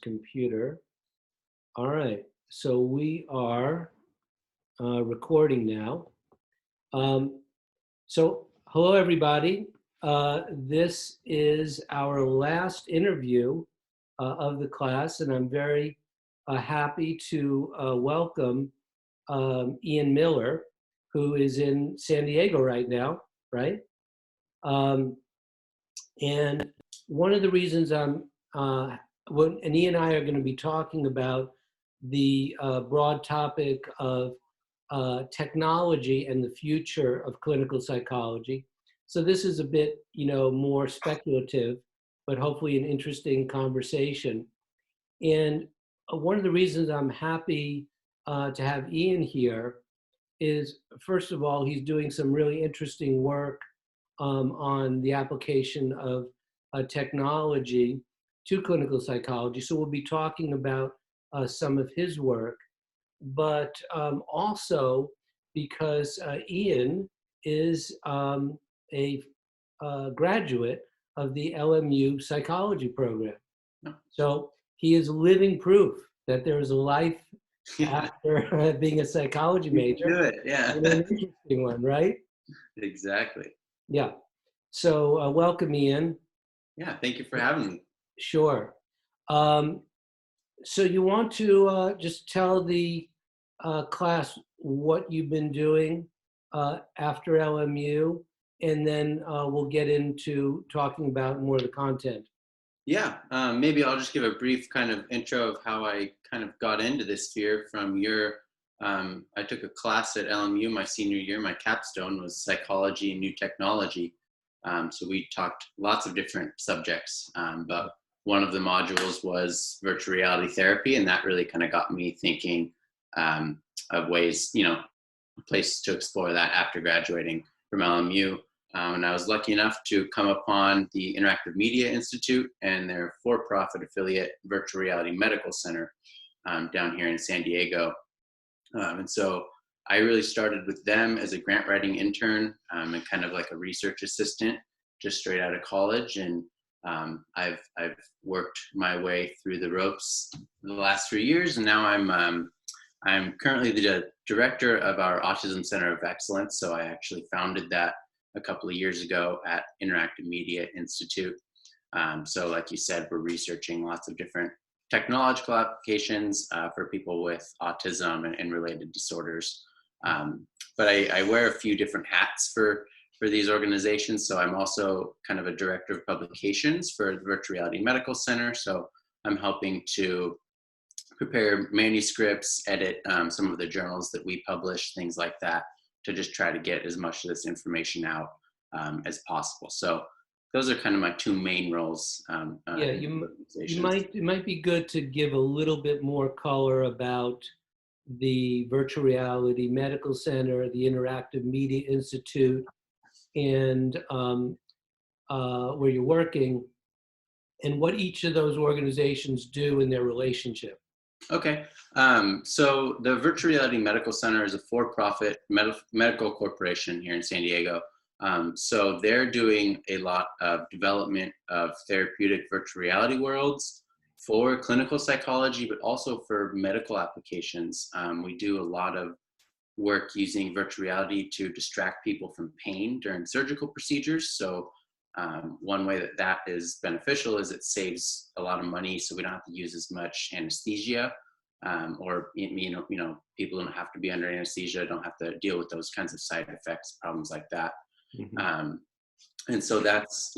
computer. All right, so we are recording now. So hello everybody. This is our last interview of the class, and I'm very happy to welcome Ian Miller, who is in San Diego right now, right? And one of the reasons and Ian and I are going to be talking about the broad topic of technology and the future of clinical psychology. So this is a bit, more speculative, but hopefully an interesting conversation. And one of the reasons I'm happy to have Ian here is, first of all, he's doing some really interesting work on the application of technology to clinical psychology. So we'll be talking about some of his work, but also because Ian is a graduate of the LMU psychology program. So he is living proof that there is a life after being a psychology major. Do it, yeah. And an interesting one, right? Exactly. Yeah. So welcome, Ian. Yeah, thank you for having me. Sure. So you want to just tell the class what you've been doing after LMU, and then we'll get into talking about more of the content. Yeah, maybe I'll just give a brief kind of intro of how I kind of got into this sphere from your, I took a class at LMU my senior year. My capstone was psychology and new technology. So we talked lots of different subjects, but one of the modules was virtual reality therapy, and that really kind of got me thinking of ways, a place to explore that after graduating from LMU. And I was lucky enough to come upon the Interactive Media Institute and their for-profit affiliate, Virtual Reality Medical Center, down here in San Diego. And so I really started with them as a grant writing intern and kind of like a research assistant, just straight out of college. And I've worked my way through the ropes the last few years, and now I'm currently the director of our Autism Center of Excellence. So I actually founded that a couple of years ago at Interactive Media Institute. So like you said, we're researching lots of different technological applications for people with autism and related disorders. But I wear a few different hats for these organizations. So I'm also kind of a director of publications for the Virtual Reality Medical Center. So I'm helping to prepare manuscripts, edit some of the journals that we publish, things like that, to just try to get as much of this information out as possible. So those are kind of my two main roles. It might be good to give a little bit more color about the Virtual Reality Medical Center, the Interactive Media Institute, and where you're working, and what each of those organizations do in their relationship. Okay, so the Virtual Reality Medical Center is a for-profit medical corporation here in San Diego. So they're doing a lot of development of therapeutic virtual reality worlds for clinical psychology, but also for medical applications. We do a lot of work using virtual reality to distract people from pain during surgical procedures. So one way that is beneficial is it saves a lot of money, so we don't have to use as much anesthesia, or people don't have to be under anesthesia, don't have to deal with those kinds of side effects, problems like that. Mm-hmm. And so that's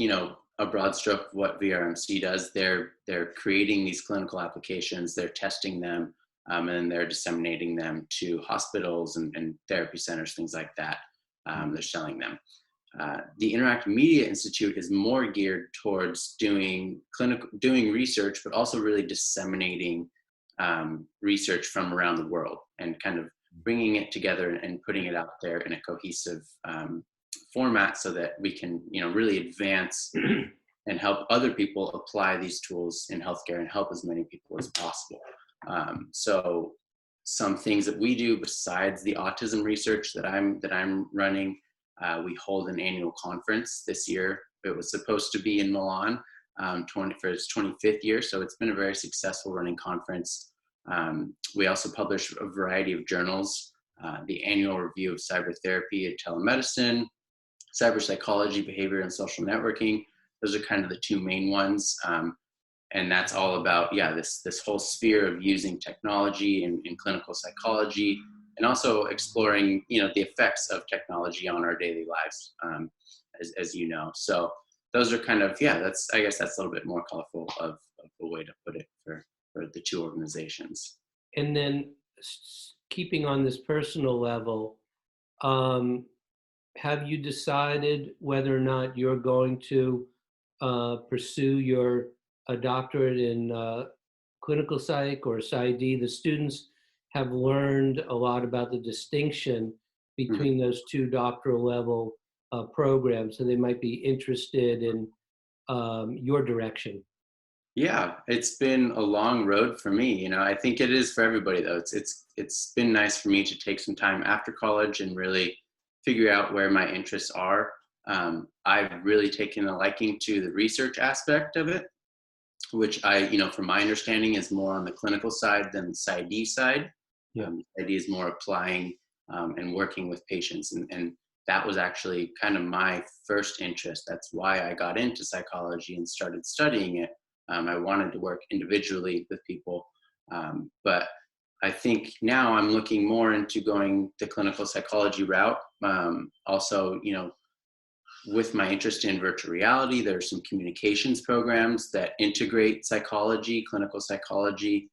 a broad stroke of what VRMC does. They're creating these clinical applications, they're testing them, and then they're disseminating them to hospitals and therapy centers, things like that. They're selling them. The Interactive Media Institute is more geared towards doing research, but also really disseminating research from around the world and kind of bringing it together and putting it out there in a cohesive format so that we can, really advance and help other people apply these tools in healthcare and help as many people as possible. So some things that we do besides the autism research that I'm running, we hold an annual conference this year. It was supposed to be in Milan, for its 25th year. So it's been a very successful running conference. We also publish a variety of journals, the annual review of cybertherapy and telemedicine, cyber psychology, behavior, and social networking. Those are kind of the two main ones. And that's all about, this whole sphere of using technology in clinical psychology, and also exploring, the effects of technology on our daily lives, as you know. So those are kind of, I guess that's a little bit more colorful of a way to put it for the two organizations. And then keeping on this personal level, have you decided whether or not you're going to pursue your doctorate in clinical psych or PsyD? The students have learned a lot about the distinction between those two doctoral level programs, so they might be interested in your direction. Yeah, it's been a long road for me. I think it is for everybody though. It's been nice for me to take some time after college and really figure out where my interests are. I've really taken a liking to the research aspect of it, which from my understanding is more on the clinical side than the PsyD side. Yeah. PsyD is more applying and working with patients. And that was actually kind of my first interest. That's why I got into psychology and started studying it. I wanted to work individually with people. But I think now I'm looking more into going the clinical psychology route. Also, with my interest in virtual reality, there's some communications programs that integrate psychology, clinical psychology,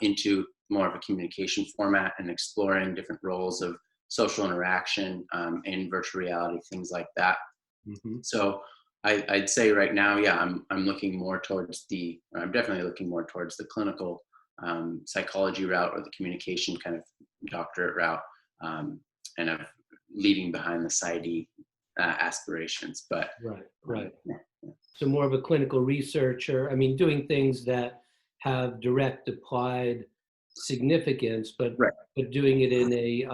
into more of a communication format, and exploring different roles of social interaction in virtual reality, things like that. So I'd say right now, I'm looking more towards I'm definitely looking more towards the clinical psychology route, or the communication kind of doctorate route, and of leaving behind the PsyD aspirations. But right. So more of a clinical researcher. I mean, doing things that have direct applied significance, but doing it in a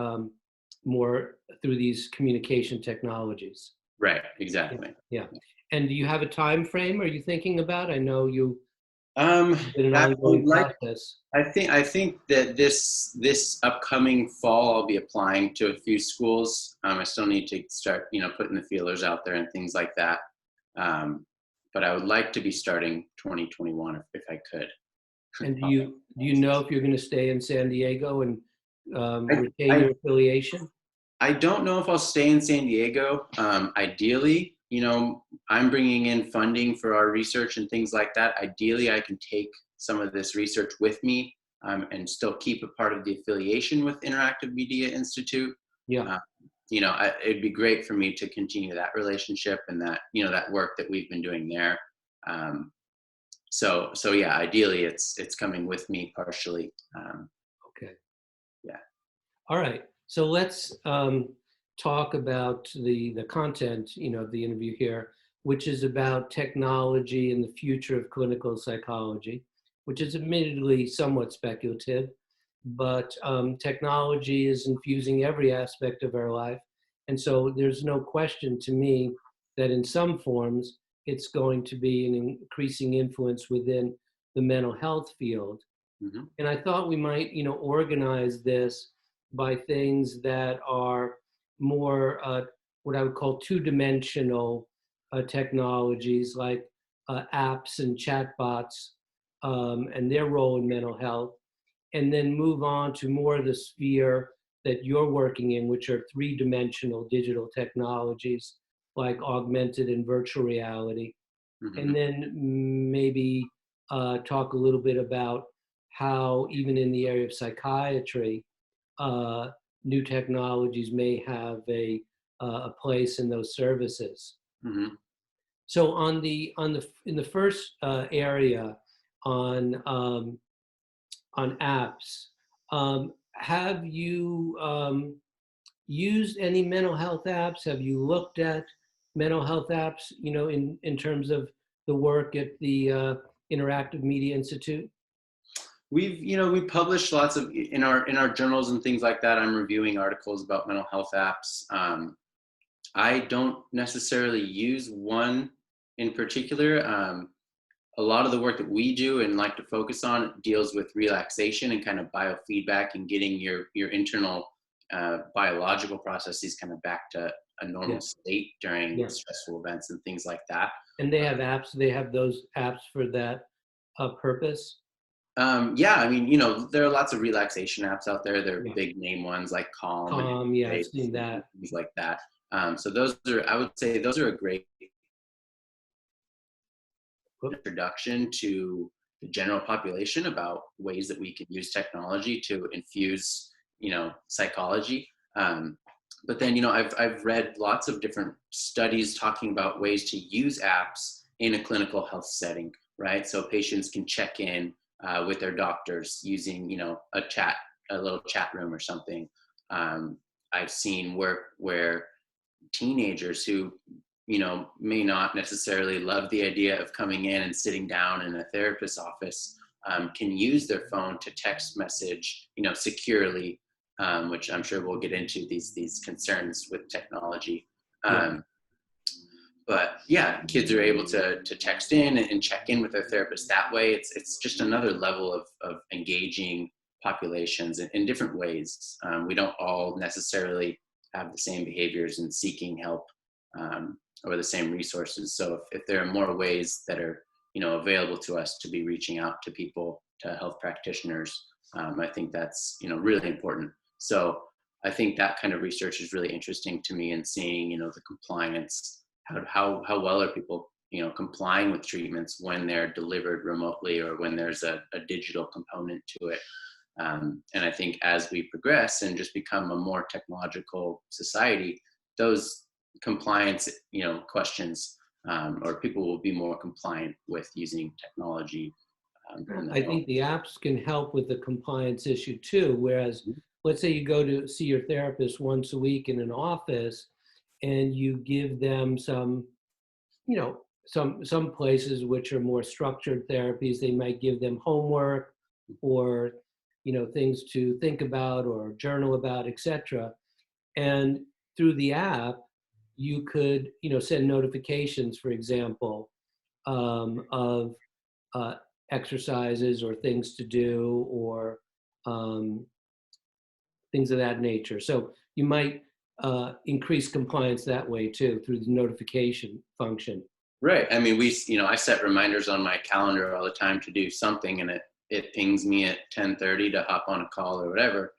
more through these communication technologies. Right. Exactly. Yeah. And do you have a time frame? Are you thinking about? I know you. Been an ongoing process. I think that this upcoming fall I'll be applying to a few schools. I still need to start, putting the feelers out there and things like that. But I would like to be starting 2021 if I could. And do you know if you're going to stay in San Diego and retain your affiliation? I don't know if I'll stay in San Diego. Ideally, I'm bringing in funding for our research and things like that. Ideally, I can take some of this research with me and still keep a part of the affiliation with Interactive Media Institute. Yeah. It'd be great for me to continue that relationship and that, that work that we've been doing there. So yeah, ideally it's coming with me partially. Okay. Yeah. All right. So let's talk about the content, of the interview here, which is about technology and the future of clinical psychology, which is admittedly somewhat speculative, but technology is infusing every aspect of our life. And so there's no question to me that in some forms, it's going to be an increasing influence within the mental health field. And I thought we might, organize this by things that are more what I would call two-dimensional technologies, like apps and chatbots and their role in mental health, and then move on to more of the sphere that you're working in, which are three-dimensional digital technologies like augmented and virtual reality. And then maybe talk a little bit about how, even in the area of psychiatry, new technologies may have a place in those services. So in the first area on apps, have you used any mental health apps? Have you looked at mental health apps, in terms of the work at the Interactive Media Institute? We publish lots of in our journals and things like that. I'm reviewing articles about mental health apps. I don't necessarily use one in particular. a lot of the work that we do and like to focus on deals with relaxation and kind of biofeedback and getting your internal biological processes kind of back to a Yeah, normal state during yeah. stressful events and things like that. And they have apps. They have those apps for that purpose. Yeah, I mean, you know, there are lots of relaxation apps out there. There are Yeah. big name ones like Calm and Calm. Yeah, I've Headspace seen and that. things like that. So those are, I would say, those are a great introduction to the general population about ways that we can use technology to infuse, you know, psychology. But then, you know, I've read lots of different studies talking about ways to use apps in a clinical health setting, right? So patients can check in with their doctors using, you know, a little chat room or something. I've seen work where teenagers who, you know, may not necessarily love the idea of coming in and sitting down in a therapist's office, can use their phone to text message, you know, securely, which I'm sure we'll get into these concerns with technology. Yeah. Um, but yeah, kids are able to text in and check in with their therapist that way. It's just another level of engaging populations in different ways. We don't all necessarily have the same behaviors and seeking help, or the same resources. So if there are more ways that are, you know, available to us to be reaching out to people, to health practitioners, I think that's, you know, really important. So I think that kind of research is really interesting to me, and seeing, you know, the compliance, how well are people, you know, complying with treatments when they're delivered remotely or when there's a digital component to it. And I think as we progress and just become a more technological society, those compliance, you know, questions, or people will be more compliant with using technology. In I their own. think the apps can help with the compliance issue too. Whereas, let's say you go to see your therapist once a week in an office, and you give them some, you know, some places which are more structured therapies. They might give them homework, or, you know, things to think about or journal about, etc. And through the app, you could, you know, send notifications, for example, of uh, exercises or things to do, or um, things of that nature. So you might increase compliance that way too, through the notification function. Right. I mean, you know, I set reminders on my calendar all the time to do something, and it pings me at 10:30 to hop on a call or whatever.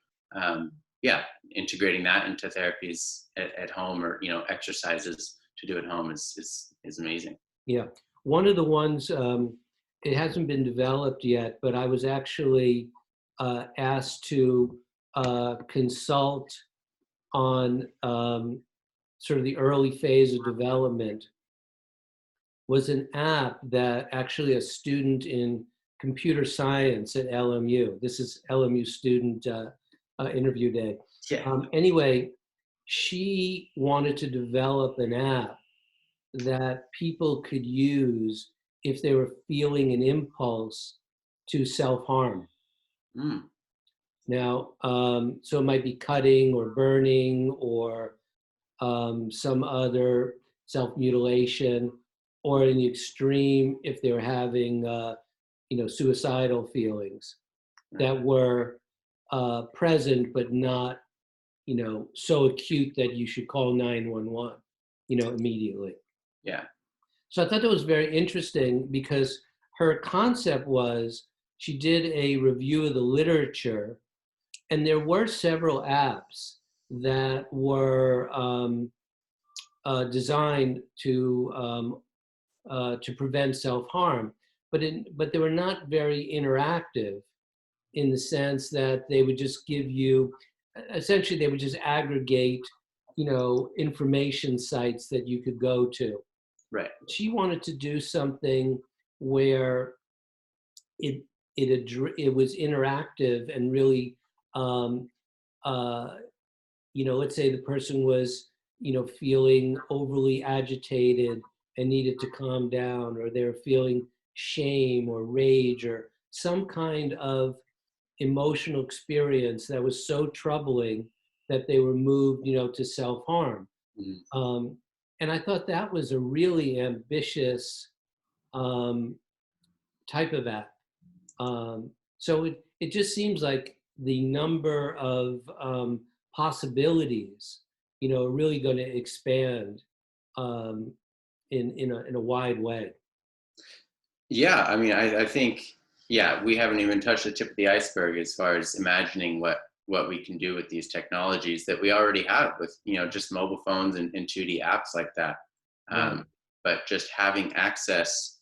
Yeah, integrating that into therapies at home, or, you know, exercises to do at home is amazing. Yeah. One of the ones, it hasn't been developed yet, but I was actually asked to consult on sort of the early phase of development, was an app that actually a student in computer science at LMU, this is LMU student interview day. Yeah. Anyway, she wanted to develop an app that people could use if they were feeling an impulse to self-harm. Mm. Now, so it might be cutting or burning, or some other self-mutilation, or in the extreme, if they were having, you know, suicidal feelings that were present, but not, you know, so acute that you should call 911, you know, immediately. Yeah. So I thought that was very interesting, because her concept was, she did a review of the literature, and there were several apps that were designed to prevent self-harm, but they were not very interactive, in the sense that they would just give you, essentially they would just aggregate, you know, information sites that you could go to. Right. She wanted to do something where it it was interactive and really, um, uh, you know, let's say the person was, you know, feeling overly agitated and needed to calm down, or they're feeling shame or rage or some kind of emotional experience that was so troubling that they were moved, you know, to self-harm. Mm. And I thought that was a really ambitious um, type of app. So it just seems like the number of possibilities, are really going to expand um, in a wide way. Yeah, I mean, I think, yeah, we haven't even touched the tip of the iceberg as far as imagining what we can do with these technologies that we already have with, just mobile phones and 2D apps like that. Right. But just having access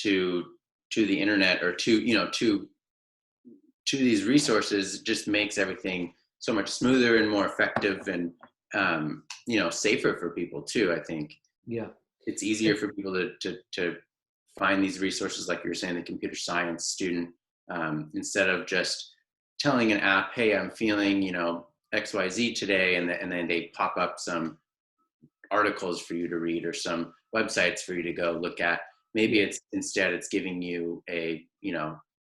to the internet, or to these resources, just makes everything so much smoother and more effective, and safer for people too. I think Yeah. it's easier for people to find these resources, like you were saying, the computer science student, instead of just telling an app, hey, I'm feeling, XYZ today, and then they pop up some articles for you to read or some websites for you to go look at. Maybe Yeah. it's giving you a,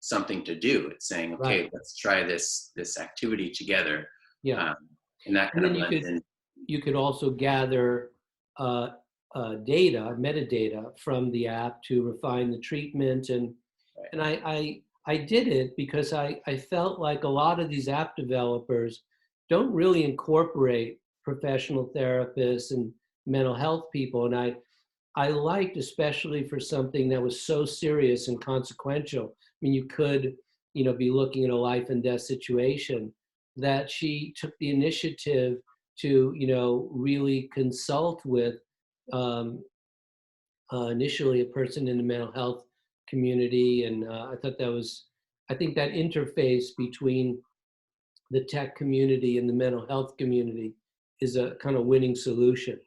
something to do. It's saying, okay, Right. let's try this activity together. Yeah. um, and that And kind of then you blends could in. you could also gather uh, data, metadata from the app to refine the treatment. Right. And I did it because I felt like a lot of these app developers don't really incorporate professional therapists and mental health people. And I liked, especially for something that was so serious and consequential. I mean, you could, be looking at a life and death situation, that she took the initiative to, really consult with um, initially a person in the mental health community. And I think that interface between the tech community and the mental health community is a kind of winning solution.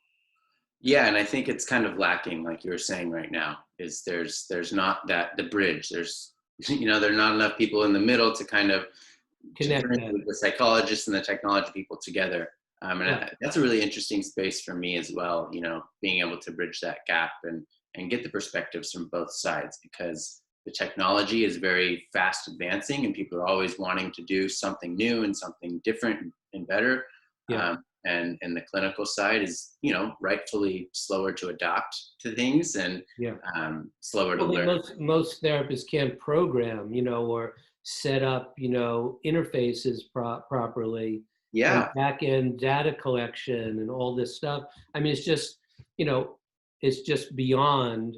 Yeah, and I think it's kind of lacking, like you were saying right now, is there's not that the bridge. There's there are not enough people in the middle to kind of to Connect bring that. the psychologists and the technology people together. And Right. that's a really interesting space for me as well. Being able to bridge that gap and get the perspectives from both sides, because the technology is very fast advancing, and people are always wanting to do something new and something different and better. Yeah. And the clinical side is, rightfully slower to adapt to things, and Yeah. slower to Well, learn. most therapists can't program, or set up, interfaces properly, and Yeah. back end data collection and all this stuff. I mean, you know, it's just beyond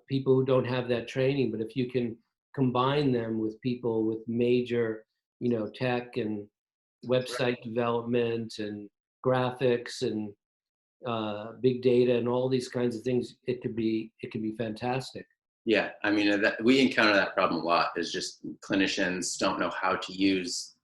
people who don't have that training. But if you can combine them with people with major, tech and website development and graphics and big data and all these kinds of things, it could be fantastic. Yeah, I mean, we encounter that problem a lot, is just clinicians don't know how to use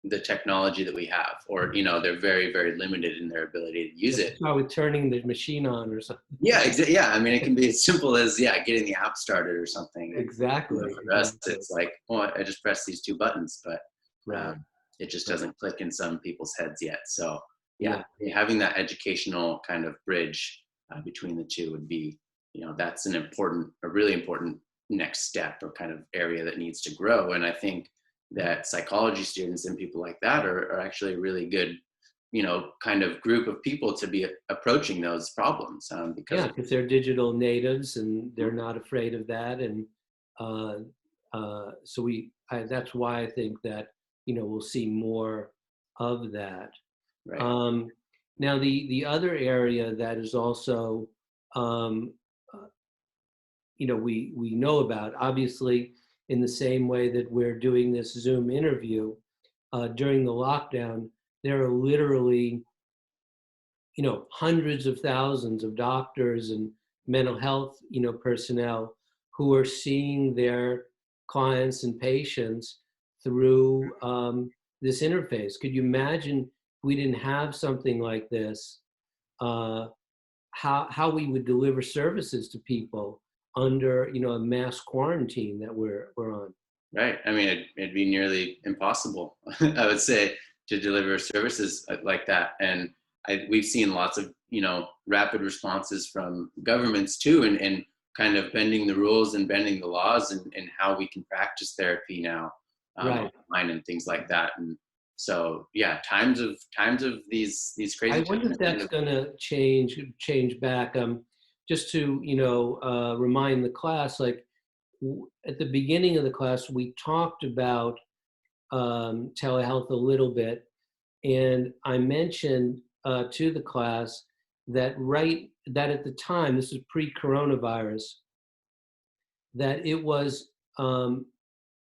the technology that we have, or, they're very, very limited in their ability to use it. Start with turning the machine on or something. Yeah, yeah. I mean, it can be as simple as, yeah, getting the app started or something. And Exactly. for us, it's like, oh, I just press these two buttons, but Right. it just Right. doesn't click in some people's heads yet. So yeah, Yeah. having that educational kind of bridge between the two would be, that's a really important next step, or kind of area that needs to grow. And I think that psychology students and people like that are actually a really good, kind of group of people to be approaching those problems, because Yeah, because they're digital natives and they're not afraid of that. And uh, so that's why I think that, we'll see more of that. right. Um, Now, the other area that is also, um, uh, we know about, obviously, in the same way that we're doing this Zoom interview during the lockdown, there are literally, hundreds of thousands of doctors and mental health, personnel who are seeing their clients and patients through this interface. Could you imagine if we didn't have something like this, uh, how we would deliver services to people under, a mass quarantine that we're on? Right. I mean, it'd be nearly impossible, I would say, to deliver services like that. And we've seen lots of, rapid responses from governments too, and kind of bending the rules and bending the laws, and how we can practice therapy now, Right. online and things like that. And so, yeah, times of these I crazy wonder times if are kind that's of. going to change back. Just to remind the class, like at the beginning of the class, we talked about telehealth a little bit, and I mentioned to the class that at the time, this is pre-coronavirus, that it was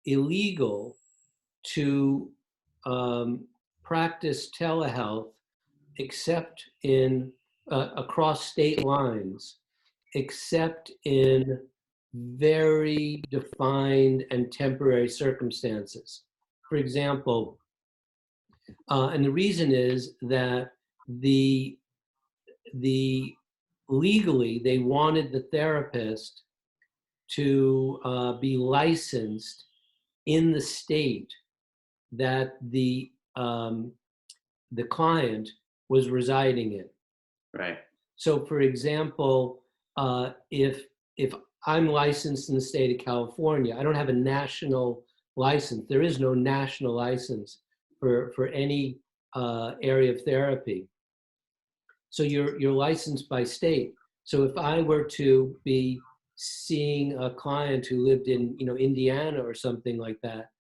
illegal to practice telehealth except in across state lines, except in very defined and temporary circumstances. For example, and the reason is that the legally they wanted the therapist to be licensed in the state that the client was residing in. Right. So, for example, if I'm licensed in the state of California, I don't have a national license. There is no national license for any area of therapy. So you're licensed by state. So if I were to be seeing a client who lived in Indiana or something like that,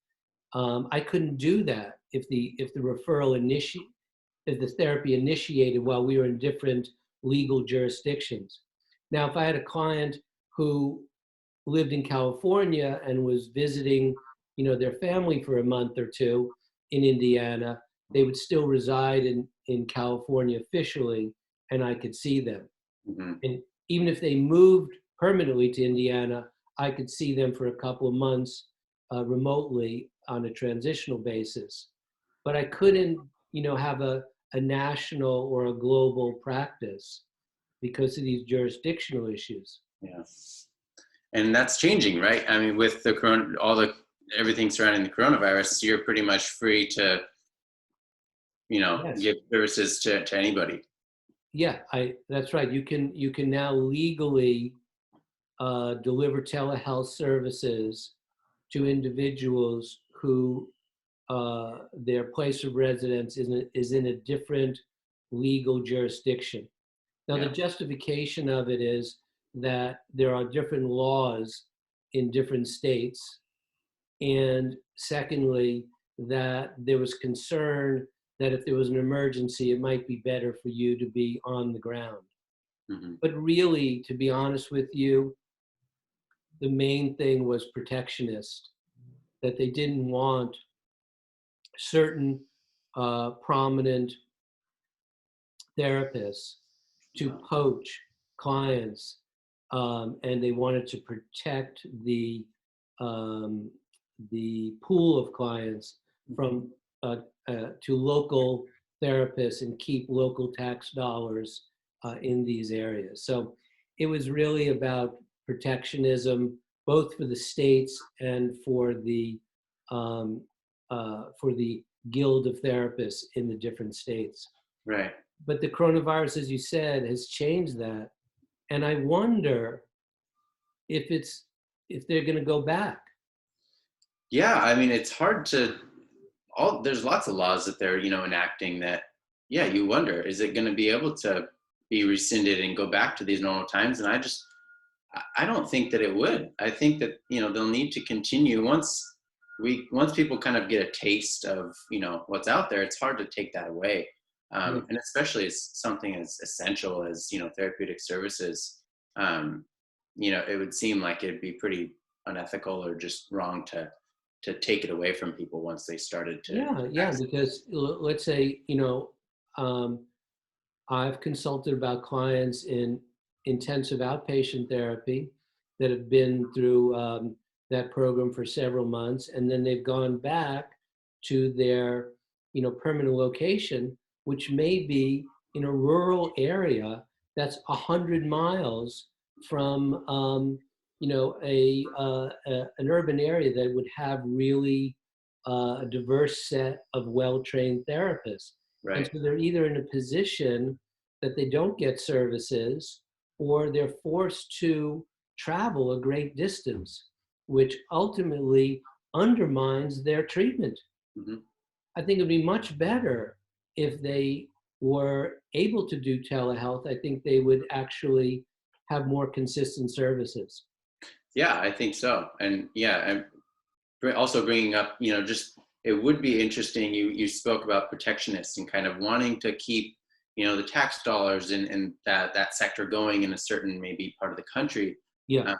I couldn't do that if the referral if the therapy initiated while we were in different legal jurisdictions. Now, if I had a client who lived in California and was visiting, their family for a month or two in Indiana, they would still reside in California officially, and I could see them. Mm-hmm. And even if they moved permanently to Indiana, I could see them for a couple of months remotely on a transitional basis. But I couldn't, have a national or a global practice because of these jurisdictional issues. Yeah. And that's changing, right? I mean, with the everything surrounding the coronavirus, you're pretty much free to, Yes. give services to anybody. Yeah, that's right. You can now legally deliver telehealth services to individuals who their place of residence is in a different legal jurisdiction. Now, Yeah. the justification of it is that there are different laws in different states. And secondly, that there was concern that if there was an emergency, it might be better for you to be on the ground. Mm-hmm. But really, to be honest with you, the main thing was protectionist, that they didn't want certain prominent therapists to poach clients, and they wanted to protect the pool of clients from to local therapists and keep local tax dollars in these areas. So it was really about protectionism, both for the states and for the guild of therapists in the different states. Right. But the coronavirus, as you said, has changed that. And I wonder if they're going to go back. Yeah, I mean, it's hard to. There's lots of laws that they're enacting that. Yeah, you wonder, is it going to be able to be rescinded and go back to these normal times? And I don't think that it would. I think that they'll need to continue once people kind of get a taste of what's out there. It's hard to take that away. And especially as something as essential as therapeutic services, it would seem like it'd be pretty unethical or just wrong to take it away from people once they started to. Yeah, because let's say I've consulted about clients in intensive outpatient therapy that have been through that program for several months, and then they've gone back to their permanent location, which may be in a rural area that's 100 miles from an urban area that would have really a diverse set of well-trained therapists. Right. And so they're either in a position that they don't get services, or they're forced to travel a great distance, which ultimately undermines their treatment. Mm-hmm. I think it'd be much better if they were able to do telehealth. I think they would actually have more consistent services. Yeah, I think so. And yeah, and also bringing up, just it would be interesting. You spoke about protectionists and kind of wanting to keep, the tax dollars and that sector going in a certain maybe part of the country. Yeah.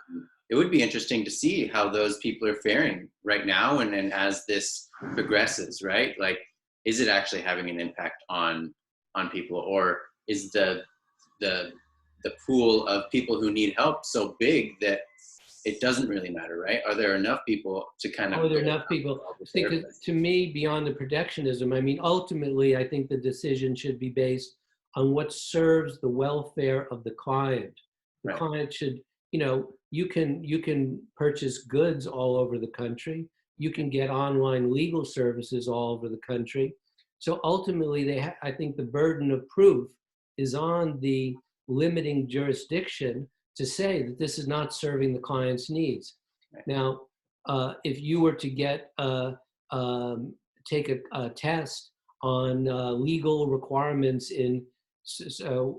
It would be interesting to see how those people are faring right now, and as this progresses, right? Like, is it actually having an impact on people, or is the the pool of people who need help so big that it doesn't really matter, right? Are there enough people to kind of Are go there enough around people? with all the See, 'cause therapists? to me, beyond the protectionism, I mean, ultimately, I think the decision should be based on what serves the welfare of the client. The Right. client should, you can purchase goods all over the country. You can get online legal services all over the country. So ultimately, I think the burden of proof is on the limiting jurisdiction to say that this is not serving the client's needs. Right. Now, if you were to take a test on legal requirements in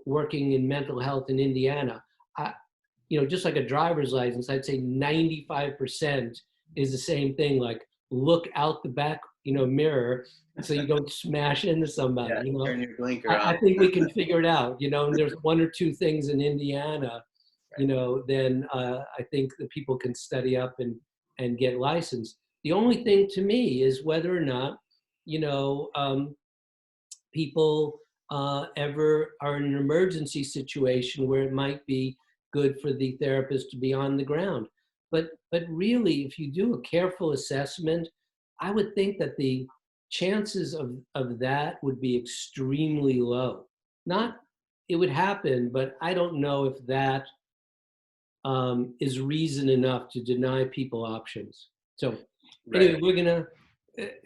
working in mental health in Indiana, just like a driver's license, I'd say 95% is the same thing. Like, look out the back, mirror, so you don't smash into somebody. Yeah, turn your blinker I on. think we can figure it out. And there's one or two things in Indiana, then I think that people can study up and get licensed. The only thing to me is whether or not, people ever are in an emergency situation where it might be good for the therapist to be on the ground. But really, if you do a careful assessment, I would think that the chances of that would be extremely low. Not, it would happen, but I don't know if that is reason enough to deny people options. So Right. anyway, we're gonna,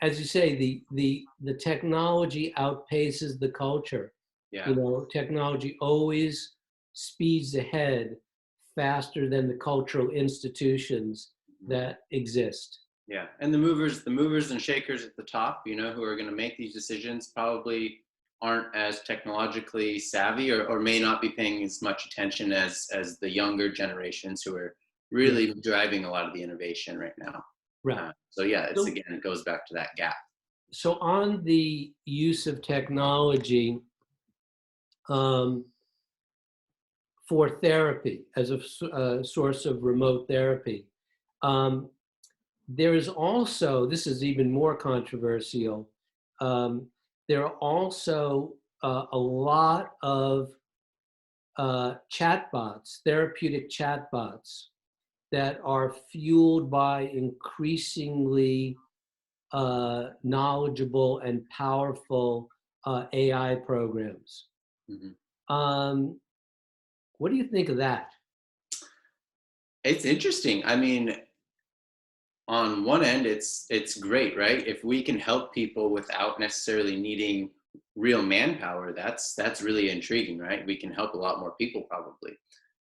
as you say, the technology outpaces the culture. Yeah. Technology always speeds ahead faster than the cultural institutions Mhm. that exist. Yeah. And the movers and shakers at the top, who are going to make these decisions probably aren't as technologically savvy, or may not be paying as much attention as the younger generations who are Yeah, really driving a lot of the innovation right now. right. So yeah, So, it goes back to that gap. so on the use of technology, um, for therapy as a source of remote therapy. Um, there is also, this is even more controversial, um, there are also a lot of chatbots, therapeutic chatbots, that are fueled by increasingly knowledgeable and powerful AI programs. Mhm. Um, what do you think of that? It's interesting. I mean, on one end, it's great, right? If we can help people without necessarily needing real manpower, that's really intriguing, right? We can help a lot more people probably.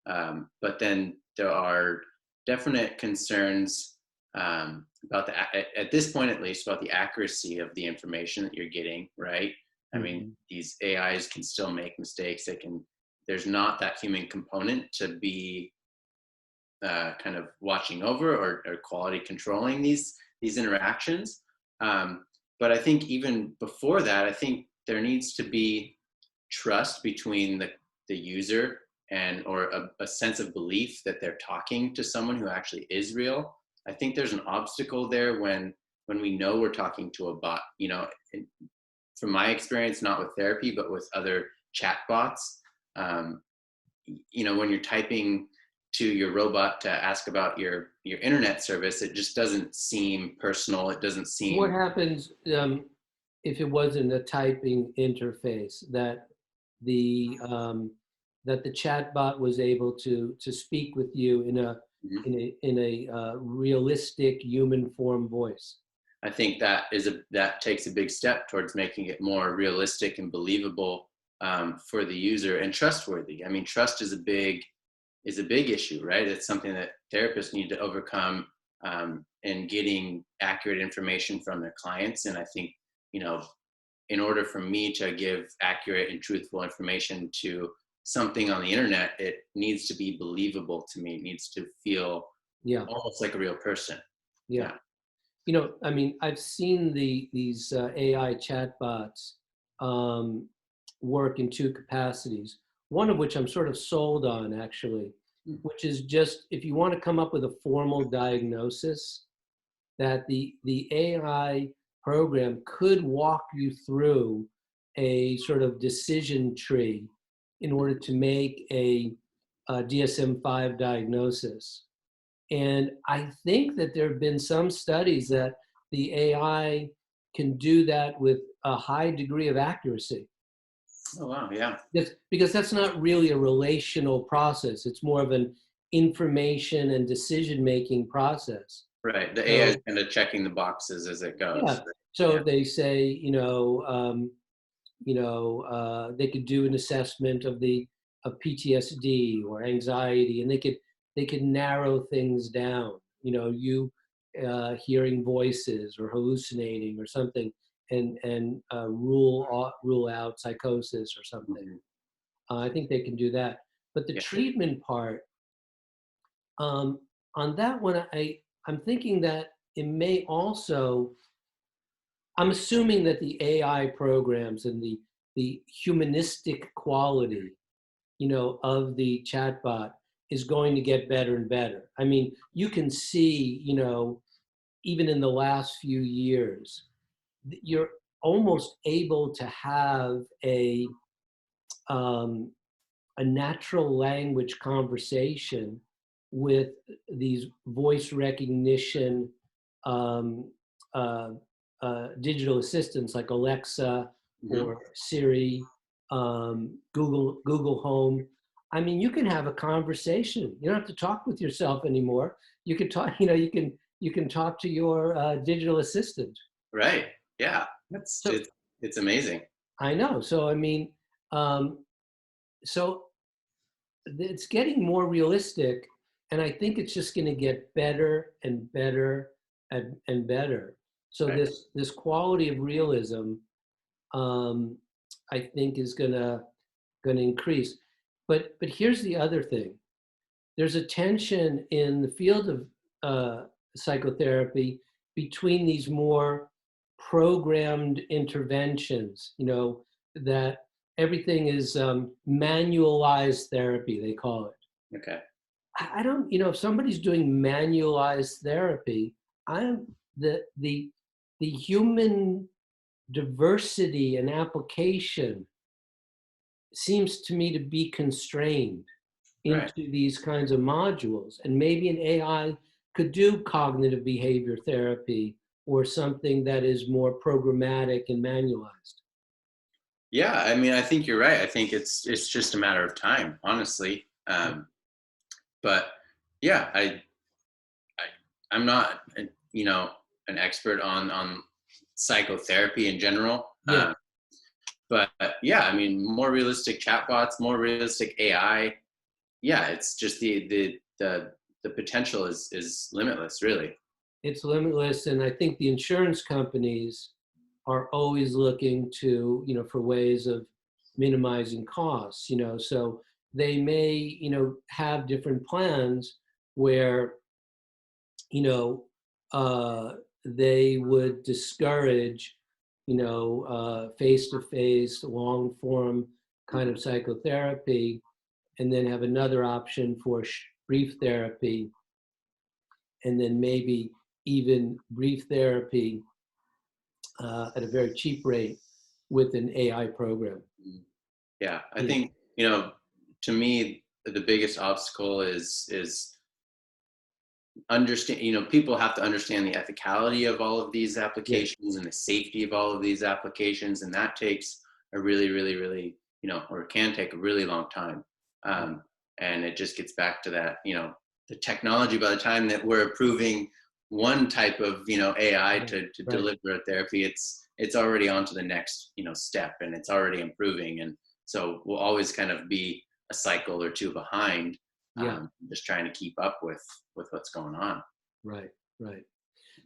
But then there are definite concerns, about at this point at least, about the accuracy of the information that you're getting, right? I mean, Mhm. these AIs can still make mistakes. There's not that human component to be kind of watching over, or quality controlling these interactions. Um, but I think even before that, I think there needs to be trust between the user, or a sense of belief that they're talking to someone who actually is real. I think there's an obstacle there when we know we're talking to a bot. From my experience, not with therapy, but with other chat bots, um, when you're typing to your robot to ask about your internet service, it just doesn't seem personal. It doesn't What seem happens if it wasn't a typing interface the um, that the chatbot was able to speak with you Mhm. in a realistic human form voice? I think that takes a big step towards making it more realistic and believable, for the user, and trustworthy. I mean, trust is a big issue, right? It's something that therapists need to overcome, in getting accurate information from their clients. And I think, you know, in order for me to give accurate and truthful information to something on the internet, it needs to be believable to me. It needs to feel Yeah. almost like a real person. Yeah. Yeah. You know, I mean, I've seen these AI chatbots um, work in two capacities. One of which I'm sort of sold on, actually, Mm. which is just if you want to come up with a formal diagnosis, that the AI program could walk you through a sort of decision tree in order to make a DSM-5 diagnosis. And I think that there have been some studies that the AI can do that with a high degree of accuracy. Oh wow, yeah. Because that's not really a relational process. It's more of an information and decision-making process. Right. The AI is So kind of checking the boxes as it goes. yeah. Right? So Yeah. if they say, they could do an assessment of PTSD or anxiety, and they could narrow things down. You hearing voices or hallucinating or something, and rule out psychosis or something. Mhm. I think they can do that. But the Yeah. treatment part, um, on that one, I'm thinking that it may also. I'm assuming that the AI programs and the humanistic quality, of the chatbot is going to get better and better. I mean, you can see, even in the last few years, you're almost able to have um, a natural language conversation with these voice recognition um, uh, digital assistants like Alexa Mhm. or Siri, Google Home. I mean, you can have a conversation. You don't have to talk with yourself anymore. You can talk. You can talk to your digital assistant. Right. Yeah. That's So it's amazing. I know. So I mean, um, so it's getting more realistic, and I think it's just going to get better and better and better. So Right. this quality of realism, um, I think, is gonna increase. But here's the other thing: there's a tension in the field of psychotherapy between these more programmed interventions. That everything is manualized therapy, they call it. Okay. I don't, if somebody's doing manualized therapy, I'm the human diversity and application seems to me to be constrained Right. into these kinds of modules. And maybe an AI could do cognitive behavior therapy or something that is more programmatic and manualized. Yeah. I mean, I think you're right. I think it's just a matter of time, honestly. But yeah, I I'm not an expert on psychotherapy in general. Yeah, But yeah, I mean, more realistic chatbots, more realistic AI. Yeah, it's just the potential is limitless, really. it's limitless. And I think the insurance companies are always looking to, for ways of minimizing costs, so they may, have different plans where, you know, they would discourage, face-to-face, long-form kind of psychotherapy, and then have another option for brief therapy, and then maybe even brief therapy at a very cheap rate with an AI program. Yeah, I You know, think to me the biggest obstacle is understand. People have to understand the ethicality of all of these yeah, applications and the safety of all of these applications, and that takes a really, really, really or it can take a really long time. Um, and it just gets back to that the technology. By the time that we're approving one type of AI right, to right, deliver a therapy, it's already on to the next step, and it's already improving. And so we'll always kind of be a cycle or two behind, yeah, just trying to keep up with what's going on. right, right.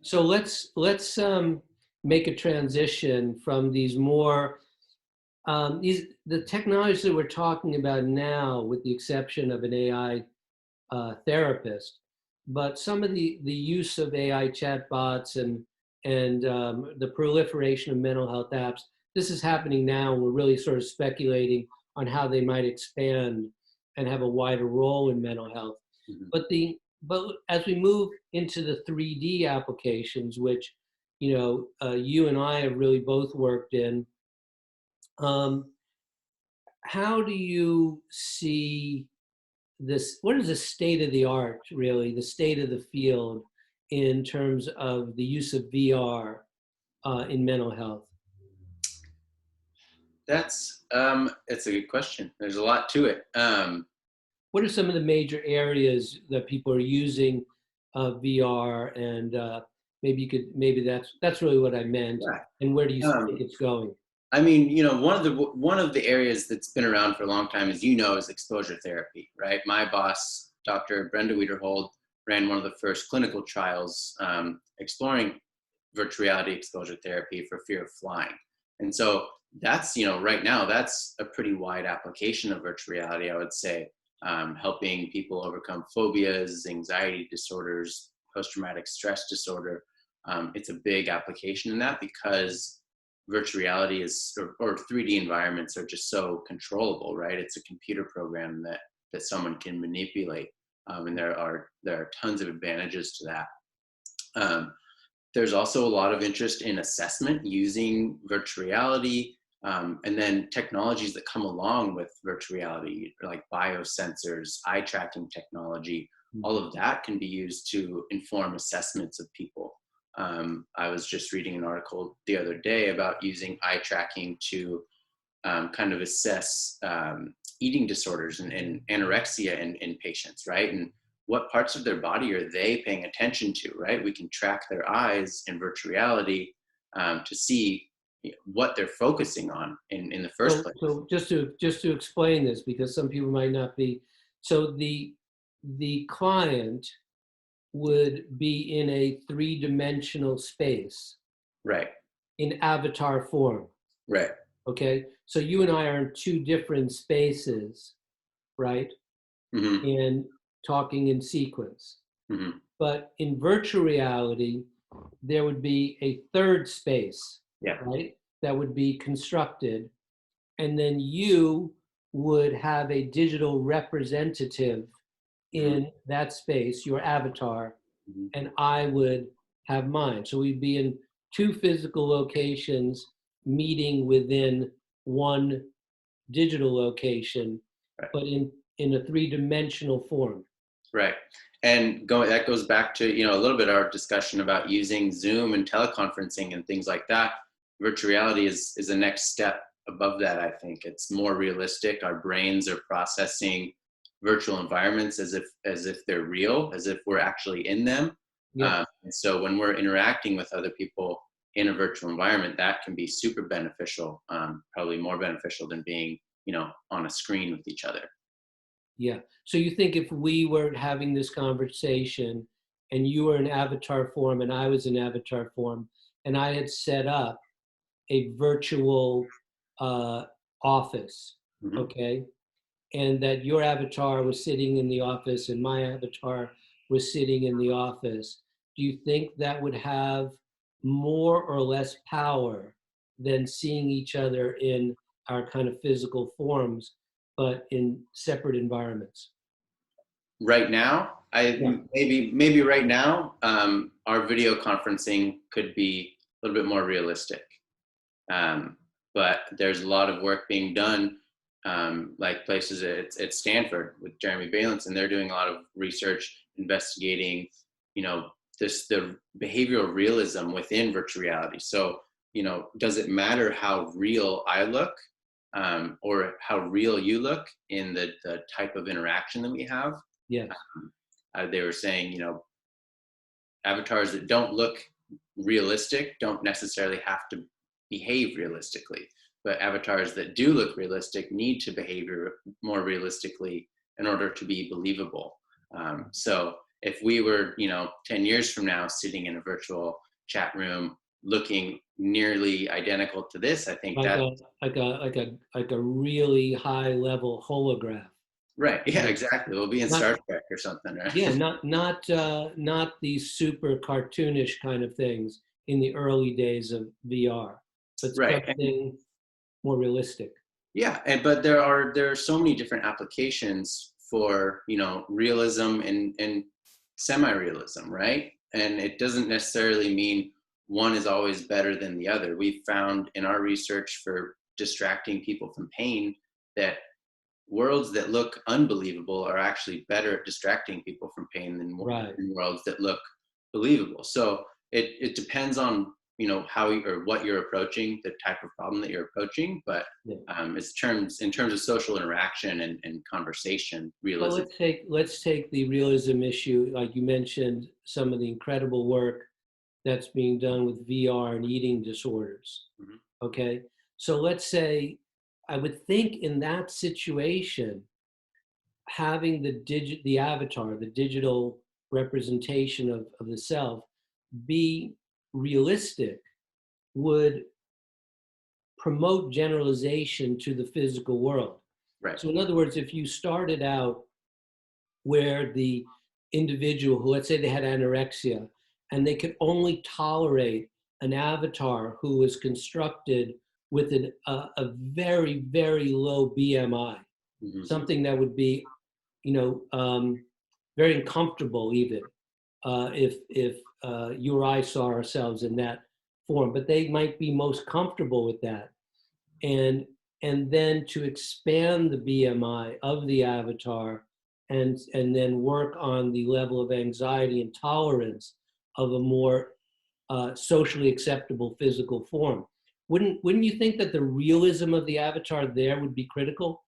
So let's make a transition from these more the technologies that we're talking about now, with the exception of an AI therapist. but some of the use of AI chatbots and the proliferation of mental health apps, this is happening now, and we're really sort of speculating on how they might expand and have a wider role in mental health. Mhm. But as we move into the 3D applications, which you and I have really both worked in, um, how do you see this? What is the state of the art, really, the state of the field in terms of the use of VR in mental health? It's a good question. There's a lot to it. What are some of the major areas that people are using VR, and maybe that's really what I meant. Yeah. And where do you think Um, it's going? I mean, one of the areas that's been around for a long time, as you know, is exposure therapy, right? My boss, Dr. Brenda Wiederhold, ran one of the first clinical trials exploring virtual reality exposure therapy for fear of flying. And so that's, right now, that's a pretty wide application of virtual reality, I would say, helping people overcome phobias, anxiety disorders, post-traumatic stress disorder. It's a big application in that because virtual reality or 3D environments are just so controllable, right? It's a computer program that someone can manipulate, and there are tons of advantages to that. There's also a lot of interest in assessment using virtual reality, and then technologies that come along with virtual reality, like biosensors, eye tracking technology. All of that can be used to inform assessments of people. I was just reading an article the other day about using eye tracking to kind of assess eating disorders and anorexia in patients, right? And what parts of their body are they paying attention to, right? We can track their eyes in virtual reality to see what they're focusing on in the first place. So just to explain this, because some people might not be, so the client would be in a three-dimensional space Right, in avatar form. right. Okay, so you and I are in two different spaces, right? Hmm. And talking in sequence. Hmm. But in virtual reality, there would be a third space, Yeah. right? That would be constructed. And then you would have a digital representative Hmm. in that space, your avatar, Hmm. and I would have mine. So we'd be in two physical locations meeting within one digital location, Right. but in a three-dimensional form. Right. And that goes back to, a little bit our discussion about using Zoom and teleconferencing and things like that. Virtual reality is the next step above that, I think. It's more realistic. Our brains are processing virtual environments as if they're real, as if we're actually in them. Yeah, And so when we're interacting with other people in a virtual environment, that can be super beneficial, probably more beneficial than being, on a screen with each other. yeah. So you think if we were having this conversation and you were in avatar form and I was in avatar form and I had set up a virtual uh, office, Hmm. okay, and that your avatar was sitting in the office and my avatar was sitting in the office, do you think that would have more or less power than seeing each other in our kind of physical forms, but in separate environments? Right now, Yeah. maybe right now, our video conferencing could be a little bit more realistic. um, but there's a lot of work being done, like places at Stanford with Jeremy Valence, and they're doing a lot of research investigating, you know, the behavioral realism within virtual reality. So, does it matter how real I look, or how real you look in the type of interaction that we have? Yes. They were saying, avatars that don't look realistic don't necessarily have to behave realistically, but avatars that do look realistic need to behave more realistically in order to be believable. So if we were, 10 years from now sitting in a virtual chat room looking nearly identical to this, I think Like that a like a really high level holograph. Right. Yeah, Right. exactly. We'll be in Not, Star Trek or something, yeah, right? not these super cartoonish kind of things in the early days of VR, but Right. And something more realistic. yeah, and but there are so many different applications for, realism and semi-realism, right? And it doesn't necessarily mean one is always better than the other. We found in our research for distracting people from pain that worlds that look unbelievable are actually better at distracting people from pain Right. than worlds that look believable. So it depends on how or what you're approaching, the type of problem that you're approaching, but Yeah. in terms of social interaction and conversation, Well, realism. let's take the realism issue. Like you mentioned, some of the incredible work that's being done with VR and eating disorders. Mhm. Okay, so let's say I would think in that situation, having the avatar, the digital representation of the self, be realistic would promote generalization to the physical world. Right. So, in other words, if you started out where the individual who, let's say they had anorexia, and they could only tolerate an avatar who was constructed with a very, very low BMI, Hmm. something that would be, you know, very uncomfortable even if you or I saw ourselves in that form, but they might be most comfortable with that. And and then to expand the BMI of the avatar and then work on the level of anxiety and tolerance of a more socially acceptable physical form. Wouldn't you think that the realism of the avatar there would be critical?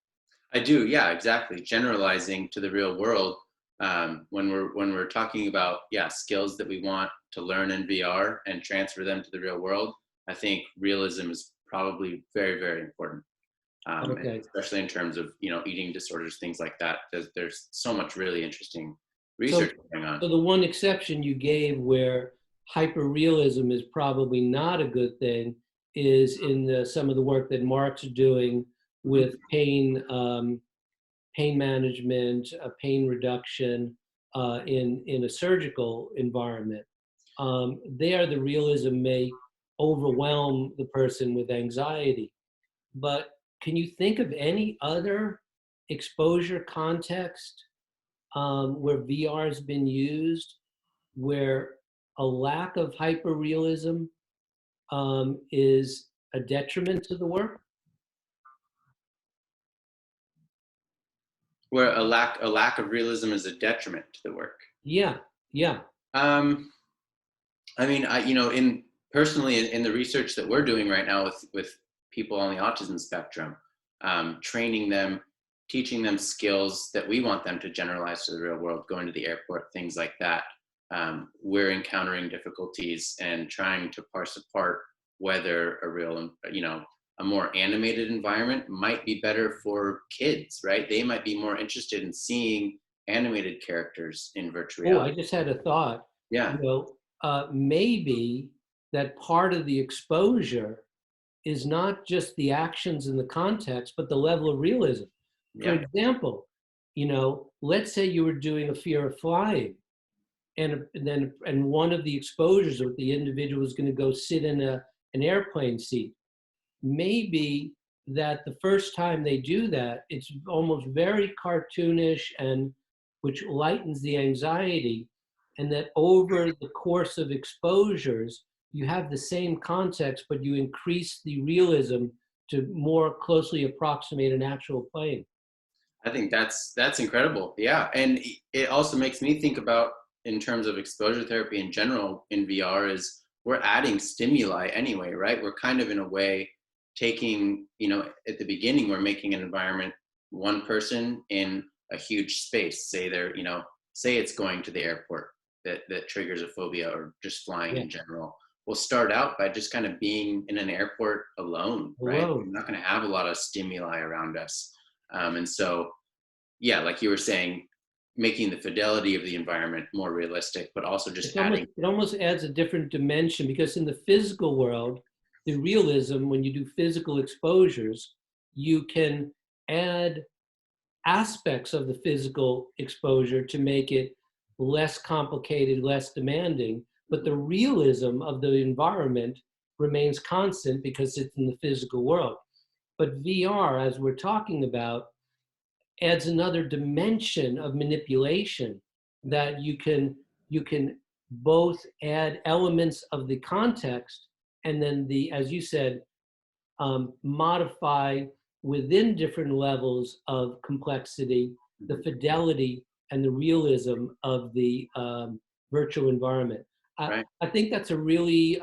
I do, yeah, exactly. Generalizing to the real world, when we're talking about, yeah, skills that we want to learn in VR and transfer them to the real world, I think realism is probably very, very important. And Okay. especially in terms of eating disorders, things like that. There's so much really interesting So research going on. so the one exception you gave where hyperrealism is probably not a good thing is in some of the work that Mark's doing Mhm. with pain management, pain reduction in a surgical environment. There, the realism may overwhelm the person with anxiety. But can you think of any other exposure context where VR has been used where a lack of hyperrealism is a detriment to the work? Where a lack of realism is a detriment to the work. Yeah, yeah, Um, I mean, in personally in the research that we're doing right now with people on the autism spectrum, training them, teaching them skills that we want them to generalize to the real world, going to the airport, things like that. We're encountering difficulties and trying to parse apart whether a more animated environment might be better for kids, right? They might be more interested in seeing animated characters in virtual Oh, I reality. just had a thought. Yeah, Maybe that part of the exposure is not just the actions and the context, but the level of realism. For yeah. example, let's say you were doing a fear of flying, and one of the exposures of the individual is going to go sit in an airplane seat. Maybe that the first time they do that, it's almost very cartoonish and which lightens the anxiety, and that over the course of exposures, you have the same context, but you increase the realism to more closely approximate an actual plane. I think that's incredible. Yeah, and it also makes me think about in terms of exposure therapy in general in VR is we're adding stimuli anyway, right? We're kind of in a way taking, at the beginning we're making an environment one person in a huge space. Say it's going to the airport that triggers a phobia or just flying Yeah, in general. We'll start out by just kind of being in an airport alone, right? alone. We're not going to have a lot of stimuli around us. And so, yeah, like you were saying, making the fidelity of the environment more realistic, but also just adding. It almost adds a different dimension because in the physical world, the realism, when you do physical exposures, you can add aspects of the physical exposure to make it less complicated, less demanding, but the realism of the environment remains constant because it's in the physical world. But VR, as we're talking about, adds another dimension of manipulation that you can both add elements of the context and then the, as you said, modify within different levels of complexity, the fidelity and the realism of the virtual environment. Right. I think that's a really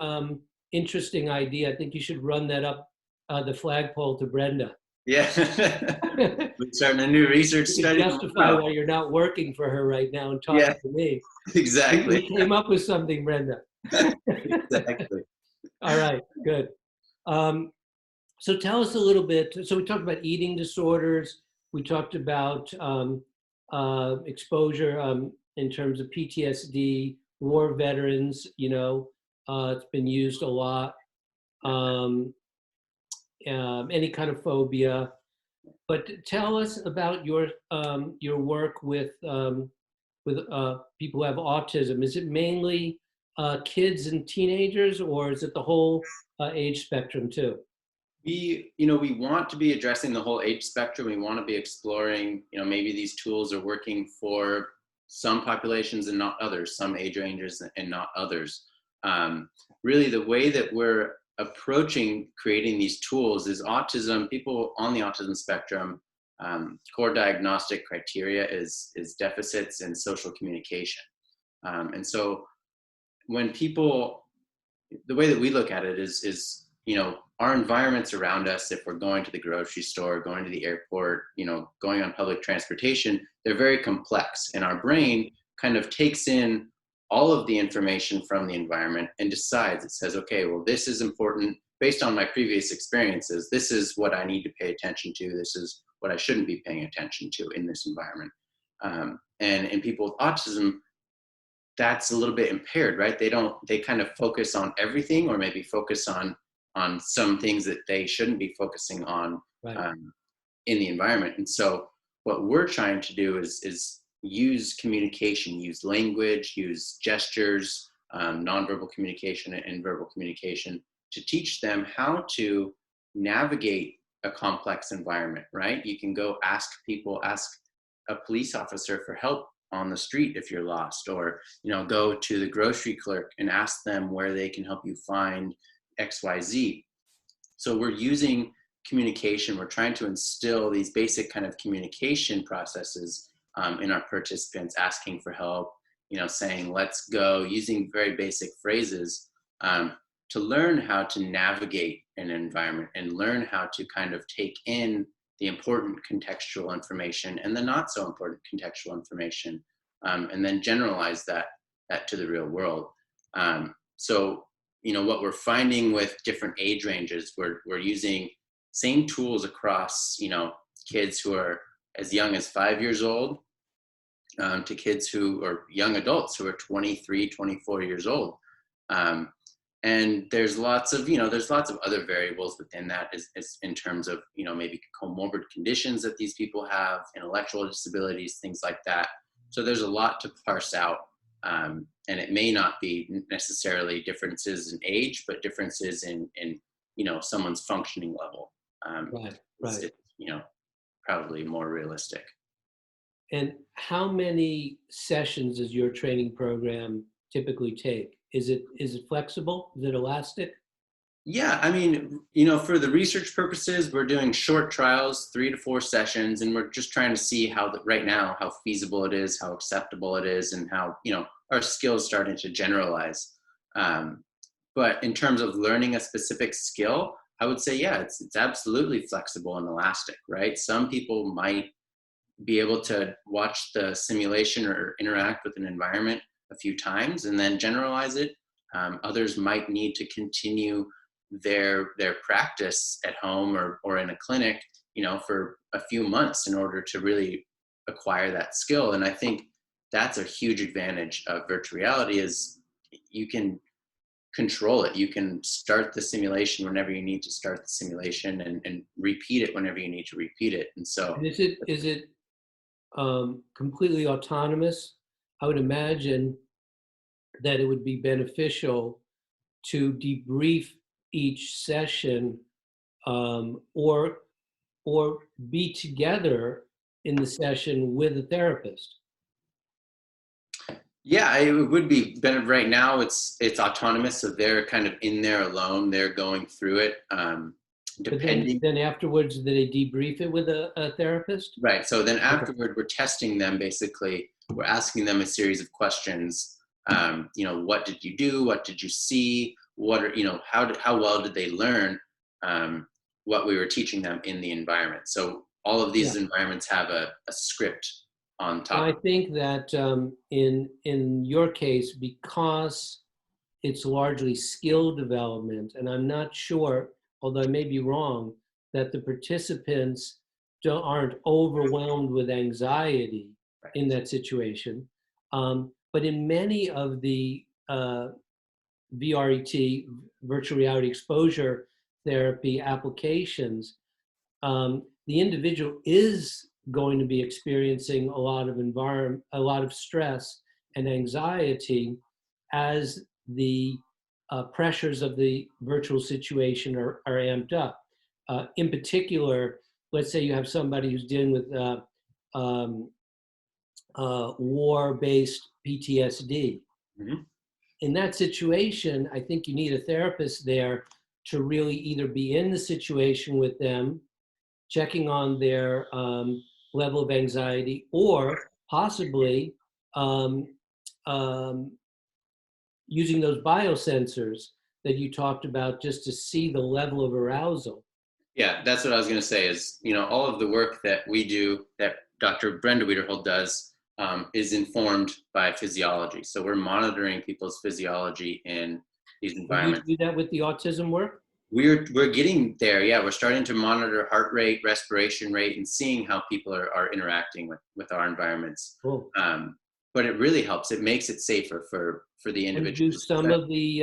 interesting idea. I think you should run that up the flagpole to Brenda. Yeah. You We're starting a new research can study justify tomorrow. why you're not working for her right now and Yeah, talking to me. exactly. We came up with something, Brenda. Exactly. All right, good. Um, So tell us a little bit. So we talked about eating disorders. We talked about exposure in terms of PTSD, war veterans. It's been used a lot. Um, any kind of phobia. But tell us about your work with people who have autism. Is it mainly kids and teenagers, or is it the whole age spectrum too? We want to be addressing the whole age spectrum. We want to be exploring, maybe these tools are working for some populations and not others, some age ranges and not others. Really, the way that we're approaching creating these tools is autism. People on the autism spectrum, core diagnostic criteria is deficits in social communication. And so when people, the way that we look at it is our environments around us, if we're going to the grocery store, going to the airport, going on public transportation, they're very complex, and our brain kind of takes in all of the information from the environment and decides, it says, okay, well, this is important based on my previous experiences. This is what I need to pay attention to. This is what I shouldn't be paying attention to in this environment. And in people with autism, that's a little bit impaired, right? They kind of focus on everything, or maybe focus on some things that they shouldn't be focusing on, Right. in the environment. And so what we're trying to do is use communication, use language, use gestures, nonverbal communication and verbal communication to teach them how to navigate a complex environment, right? You can go ask a police officer for help on the street if you're lost, or go to the grocery clerk and ask them where they can help you find XYZ. So we're using communication. We're trying to instill these basic kind of communication processes in our participants, asking for help, saying let's go, using very basic phrases, to learn how to navigate an environment and learn how to kind of take in the important contextual information and the not so important contextual information, and then generalize that to the real world. So what we're finding with different age ranges, we're using same tools across kids who are as young as 5 years old, to kids who are young adults who are 23, 24 years old. And there's lots of other variables within that, is in terms of, maybe comorbid conditions that these people have, intellectual disabilities, things like that. So there's a lot to parse out. And it may not be necessarily differences in age, but differences in someone's functioning level. Right. It's probably more realistic. And how many sessions does your training program typically take? Is it flexible? Is it elastic? Yeah, I mean, for the research purposes, we're doing short trials, 3 to 4 sessions, and we're just trying to see right now, how feasible it is, how acceptable it is, and how, our skills starting to generalize. But in terms of learning a specific skill, I would say, yeah, it's absolutely flexible and elastic, right? Some people might be able to watch the simulation or interact with an environment a few times and then generalize it. Others might need to continue their practice at home or in a clinic, for a few months in order to really acquire that skill. And I think that's a huge advantage of virtual reality, is you can control it. You can start the simulation whenever you need to start the simulation, and repeat it whenever you need to repeat it. And so And is it completely autonomous, I would imagine that it would be beneficial to debrief each session, or be together in the session with a therapist. Yeah, it would be better. Right now, it's autonomous, so they're kind of in there alone. They're going through it. But Depending, then afterwards, do they debrief it with a therapist? right. So then Okay. afterward, we're testing them. Basically, we're asking them a series of questions. What did you do? What did you see? What are how well did they learn what we were teaching them in the environment? So all of Yeah. these environments have a script on Well, top I of. think that in your case, because it's largely skill development, and I'm not sure, although I may be wrong, that the participants aren't overwhelmed with anxiety in that situation. But in many of the VRET, virtual reality exposure therapy applications, the individual is going to be experiencing a lot of stress and anxiety as the pressures of the virtual situation are amped up. In particular, let's say you have somebody who's dealing with um, war-based PTSD. Mhm. In that situation, I think you need a therapist there to really either be in the situation with them, checking on their level of anxiety, or possibly um, um, using those biosensors that you talked about just to see the level of arousal. Yeah, that's what I was going to say is, all of the work that we do, that Dr. Brenda Wiederhold does, is informed by physiology. So we're monitoring people's physiology in these And you environments. do that with the autism work? We're getting there. Yeah, we're starting to monitor heart rate, respiration rate, and seeing how people are interacting with our environments. Cool. But it really helps. It makes it safer for the And do individuals. some of the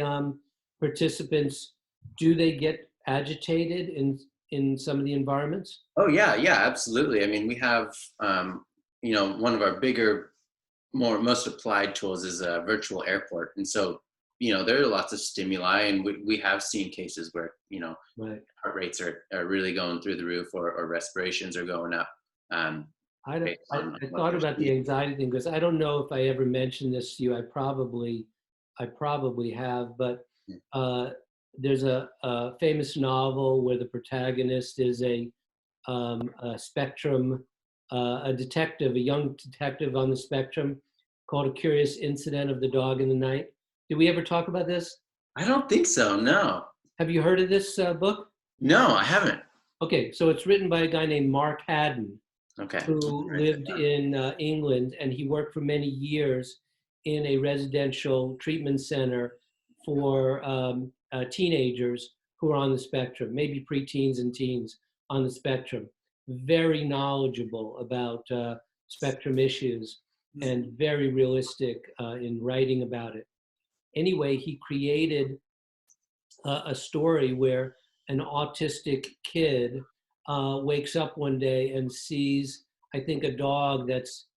participants, do they get agitated in some of the environments? Oh yeah, yeah, absolutely. I mean, we have one of our bigger, most applied tools is a virtual airport, and so there are lots of stimuli, and we have seen cases where Right. heart rates are really going through the roof, or respirations are going up, I, don't, based on I what thought they're about the seeing. anxiety thing because I don't know if I ever mentioned this to you. I probably have, but uh, there's a famous novel where the protagonist is a spectrum, a detective, a young detective on the spectrum, called A Curious Incident of the Dog in the Night. Did we ever talk about this? I don't think so. No, Have you heard of this book? no, I haven't. Okay, so it's written by a guy named Mark Haddon, Okay. who lived in England, and he worked for many years in a residential treatment center for teenagers who are on the spectrum, maybe preteens and teens on the spectrum. Very knowledgeable about spectrum issues and very realistic in writing about it. Anyway, he created a story where an autistic kid wakes up one day and sees, I think, a dog that's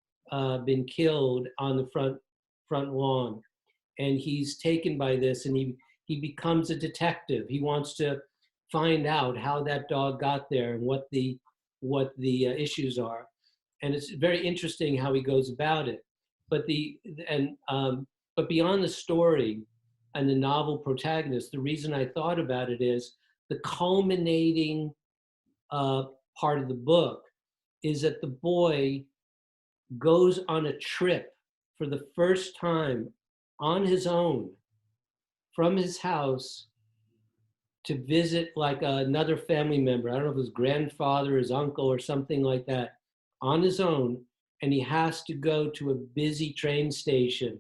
been killed on the front lawn, and he's taken by this, and he becomes a detective. He wants to find out how that dog got there and what the issues are, and it's very interesting how he goes about it. But the and but beyond the story and the novel protagonist, the reason I thought about it is the culminating uh, part of the book is that the boy goes on a trip for the first time on his own from his house to visit like another family member. I don't know if it was grandfather, his uncle, or something like that, on his own. And he has to go to a busy train station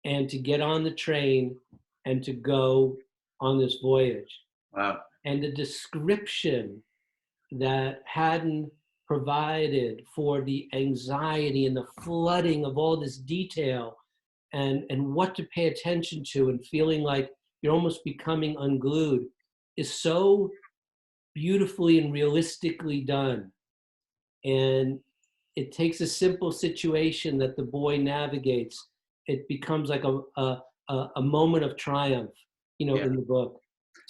and to get on the train and to go on this voyage. Wow. And the description that Haddon provided for the anxiety and the flooding of all this detail and what to pay attention to and feeling like you're almost becoming unglued is so beautifully and realistically done. And it takes a simple situation that the boy navigates. It becomes like a moment of triumph, Yeah. in the book.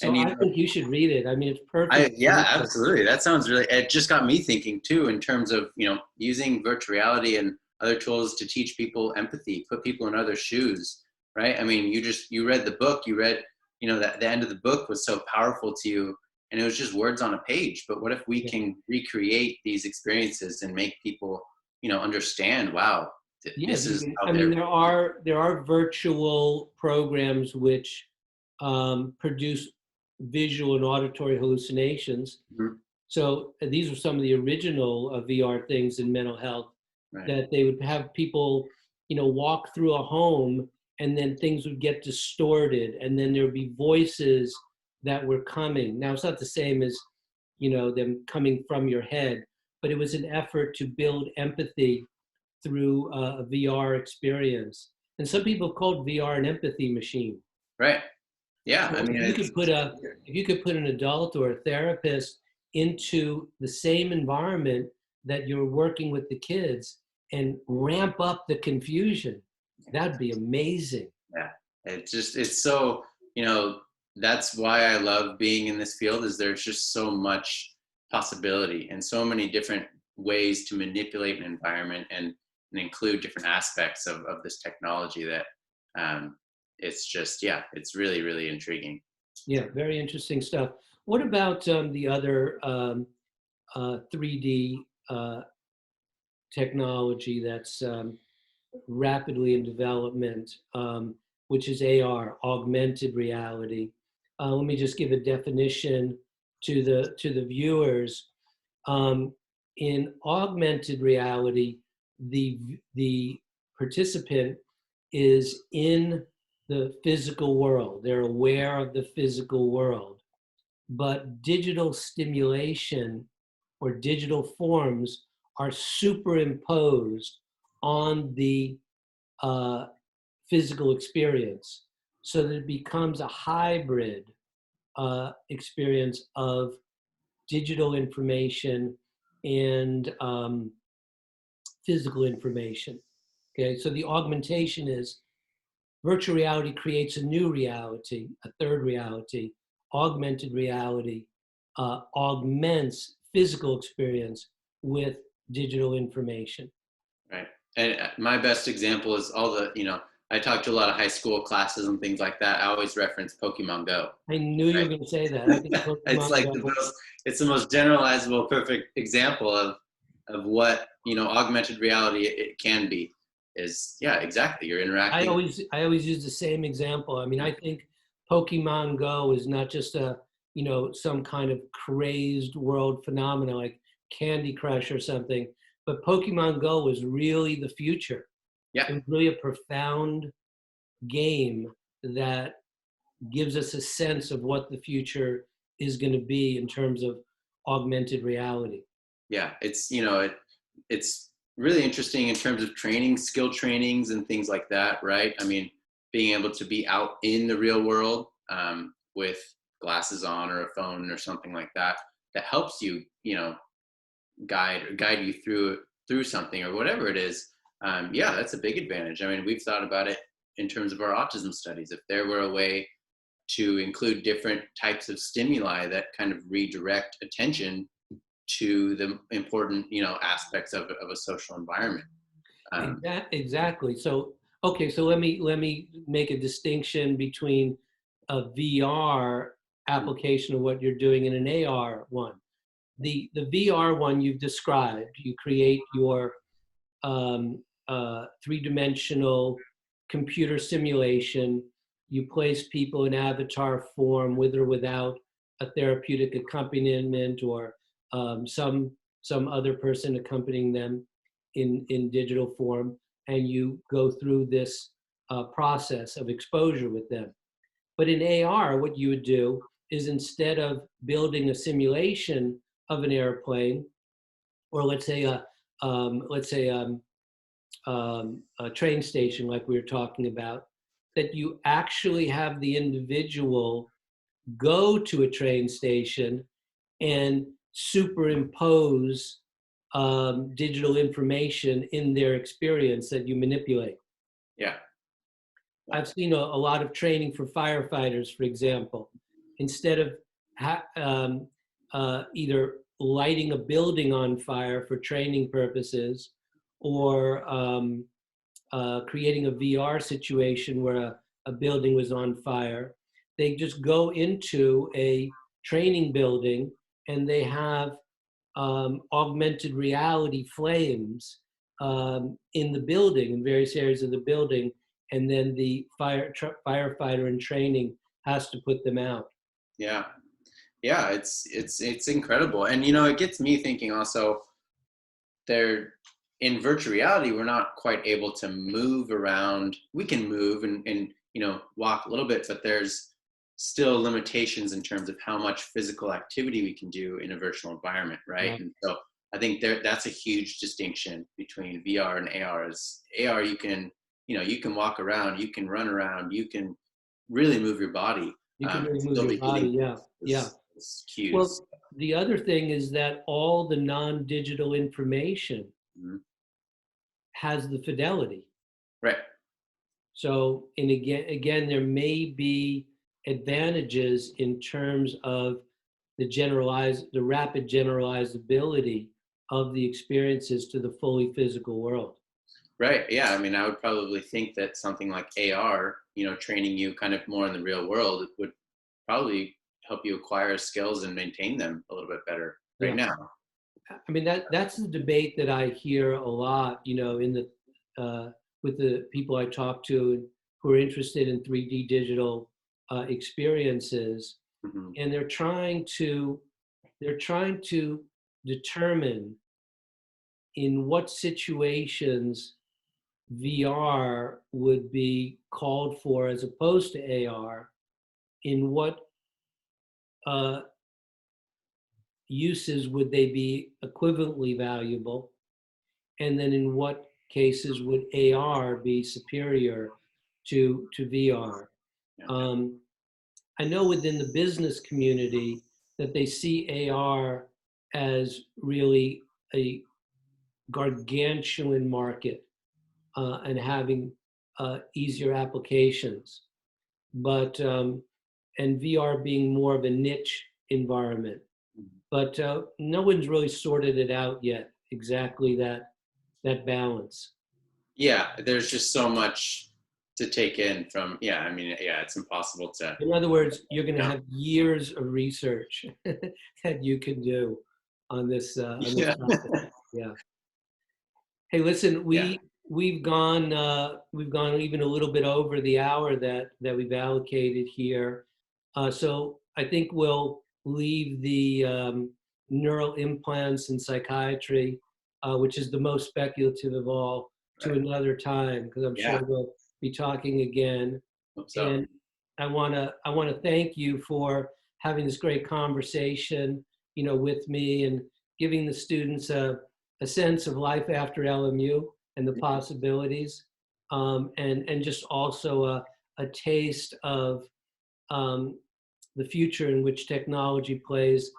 And So I think you should read it. I mean, it's perfect for yeah, readers. absolutely. That sounds really, it just got me thinking too, in terms of, using virtual reality and other tools to teach people empathy, put people in other shoes, right? I mean, you read the book, that the end of the book was so powerful to you, and it was just words on a page. But what if we Yeah. can recreate these experiences and make people, understand, wow, Yeah, this is how I mean, they're, there are virtual programs which produce visual and auditory hallucinations. Mhm. So these are some of the original VR things in mental health, Right. that they would have people, walk through a home, and then things would get distorted, and then there would be voices that were coming. Now, it's not the same as, them coming from your head, but it was an effort to build empathy through a VR experience. And some people called VR an empathy machine. Right. Yeah. I So mean, it's, if you could put an adult or a therapist into the same environment that you're working with the kids and ramp up the confusion, that'd be amazing. yeah, it's so, that's why I love being in this field, is there's just so much possibility and so many different ways to manipulate an environment and include different aspects of this technology that, it's just, yeah, it's really, really intriguing. Yeah, very interesting stuff. What about the other 3D technology that's rapidly in development, which is AR, augmented reality? Let me just give a definition to the viewers. In augmented reality, the participant is in the physical world. They're aware of the physical world, but digital stimulation or digital forms are superimposed on the uh, physical experience, so that it becomes a hybrid experience of digital information and physical information. Okay, so the augmentation is virtual reality creates a new reality, a third reality. Augmented reality augments physical experience with digital information. Right. And my best example is all the, I talk to a lot of high school classes and things like that. I always reference Pokemon Go. I knew you Right. were going to say that. I think It's Pokemon like Go. it's the most generalizable, perfect example of what, augmented reality it can be. Is, yeah, exactly. You're I interacting. always I always use the same example. I mean, I think Pokemon Go is not just some kind of crazed world phenomenon like Candy Crush or something, but Pokemon Go is really the future. Yeah. It was really a profound game that gives us a sense of what the future is going to be in terms of augmented reality. Yeah. It's really interesting in terms of training, skill trainings and things like that, right? I mean, being able to be out in the real world, with glasses on or a phone or something like that, that helps you, guide you through something or whatever it is. Yeah, that's a big advantage. I mean, we've thought about it in terms of our autism studies. If there were a way to include different types of stimuli that kind of redirect attention to the important, aspects of a social environment. Exactly. So, okay, so let me make a distinction between a VR application of what you're doing and an AR one. The VR one you've described, you create your three-dimensional computer simulation. You place people in avatar form with or without a therapeutic accompaniment, or some other person accompanying them in digital form, and you go through this process of exposure with them. But in AR, what you would do is, instead of building a simulation of an airplane, or let's say a train station like we were talking about, that you actually have the individual go to a train station and superimpose digital information in their experience that you manipulate. Yeah. I've seen a lot of training for firefighters, for example. Instead of either lighting a building on fire for training purposes, or creating a VR situation where a building was on fire, they just go into a training building and they have augmented reality flames in the building, in various areas of the building, and then the firefighter in training has to put them out. Yeah. Yeah, it's incredible. And you know, it gets me thinking also, there in virtual reality, we're not quite able to move around. We can move and you know, walk a little bit, but there's still limitations in terms of how much physical activity we can do in a virtual environment, right? Right. And so I think that's a huge distinction between VR and AR. Is AR, you can, you know, you can walk around, you can run around, you can really move your body. You can really move Still your be hitting body, yeah, yeah. cues. Well, the other thing is that all the non-digital information Mhm. has the fidelity. Right. So, and again, there may be advantages in terms of the rapid generalizability of the experiences to the fully physical world. Right. Yeah. I mean, I would probably think that something like AR, you know, training you kind of more in the real world would probably help you acquire skills and maintain them a little bit better right Yeah. now. I mean, that's the debate that I hear a lot, you know, in the with the people I talk to who are interested in 3D digital experiences, Hmm. and they're trying to determine in what situations VR would be called for as opposed to AR, in what uh, uses would they be equivalently valuable, and then in what cases would AR be superior to VR. Yeah. I know within the business community that they see AR as really a gargantuan market and having easier applications, but and VR being more of a niche environment. Mhm. But no one's really sorted it out yet, exactly that balance. Yeah. There's just so much to take in from, yeah. I mean, yeah, it's impossible to, In other words, you're going to yeah. have years of research that you can do on this Yeah. topic. Yeah. Hey, listen, Yeah. we've gone even a little bit over the hour that we've allocated here. So I think we'll leave the neural implants and psychiatry, which is the most speculative of all, to Right. another time, because I'm Yeah. sure we'll be talking again. Hope so. And I wanna thank you for having this great conversation, you know, with me and giving the students a sense of life after LMU and the possibilities, and just also a taste of the future in which technology plays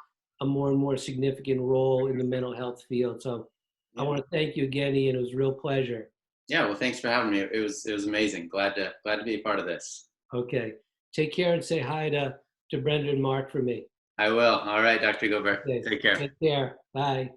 a more and more significant role in the mental health field. So I Yeah. want to thank you again, Ian. It was a real pleasure. Yeah. Well, thanks for having me. It was amazing. Glad to be a part of this. Okay. Take care and say hi to Brenda and Mark for me. I will. All right, Dr. Gilbert. Okay. Take care. Take care. Bye.